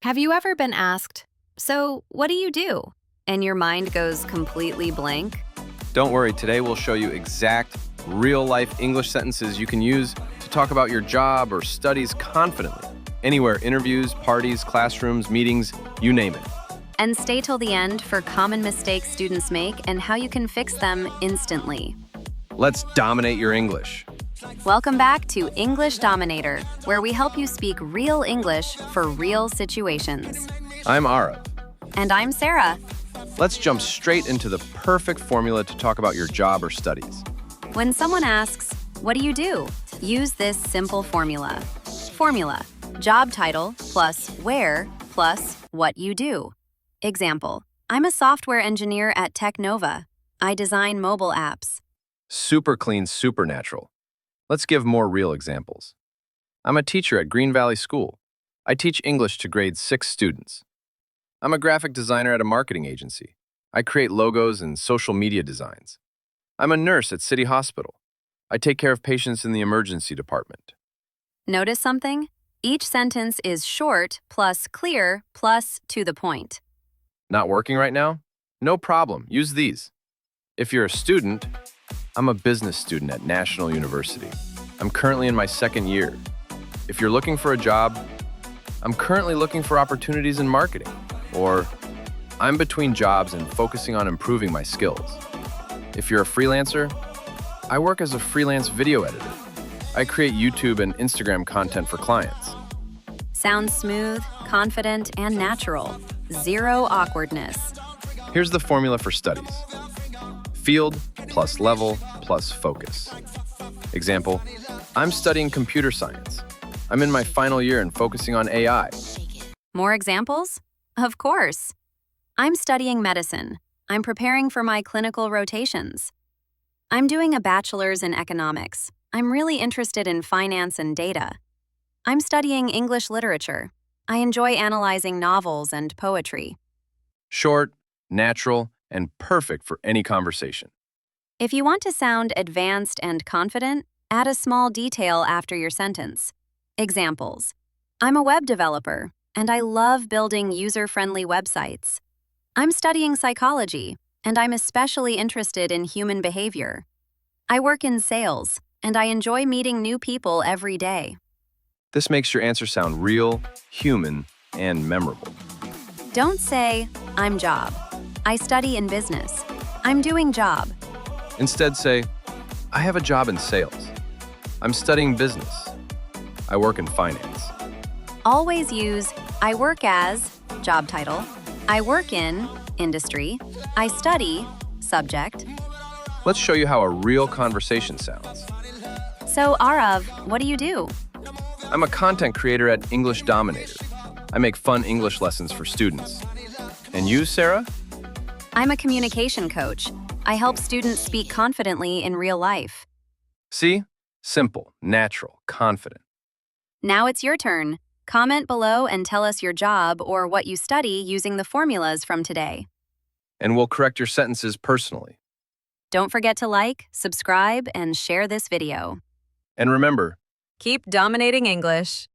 Have you ever been asked, "So, what do you do?" and your mind goes completely blank? Don't worry, today we'll show you exact, real-life English sentences you can use to talk about your job or studies confidently. Anywhere, interviews, parties, classrooms, meetings, you name it. And stay till the end for common mistakes students make and how you can fix them instantly. Let's dominate your English. Welcome back to English Dominator, where we help you speak real English for real situations. I'm Aarav. And I'm Sara. Let's jump straight into the perfect formula to talk about your job or studies. When someone asks, "What do you do?" use this simple formula. Formula: job title plus where plus what you do. Example: I'm a software engineer at Technova. I design mobile apps. Super clean, super natural. Let's give more real examples. I'm a teacher at Green Valley School. I teach English to grade 6 students. I'm a graphic designer at a marketing agency. I create logos and social media designs. I'm a nurse at City Hospital. I take care of patients in the emergency department. Notice something? Each sentence is short plus clear plus to the point. Not working right now? No problem, use these. If you're a student, I'm a business student at National University. I'm currently in my 2nd year. If you're looking for a job, I'm currently looking for opportunities in marketing. Or, I'm between jobs and focusing on improving my skills. If you're a freelancer, I work as a freelance video editor. I create YouTube and Instagram content for clients. Sounds smooth, confident, and natural. Zero awkwardness. Here's the formula for studies. Field plus level plus focus. Example, I'm studying computer science. I'm in my final year and focusing on AI. More examples? Of course. I'm studying medicine. I'm preparing for my clinical rotations. I'm doing a bachelor's in economics. I'm really interested in finance and data. I'm studying English literature. I enjoy analyzing novels and poetry. Short, natural, and perfect for any conversation. If you want to sound advanced and confident, add a small detail after your sentence. Examples: I'm a web developer, and I love building user-friendly websites. I'm studying psychology, and I'm especially interested in human behavior. I work in sales, and I enjoy meeting new people every day. This makes your answer sound real, human, and memorable. Don't say, "I'm job." I study in business. I'm doing job. Instead say, I have a job in sales. I'm studying business. I work in finance. Always use I work as, job title, I work in, industry, I study, subject. Let's show you how a real conversation sounds. So, Aarav, what do you do? I'm a content creator at English Dominator. I make fun English lessons for students. And you, Sara? I'm a communication coach. I help students speak confidently in real life. See? Simple, natural, confident. Now it's your turn. Comment below and tell us your job or what you study using the formulas from today. And we'll correct your sentences personally. Don't forget to like, subscribe, and share this video. And remember, Keep dominating English.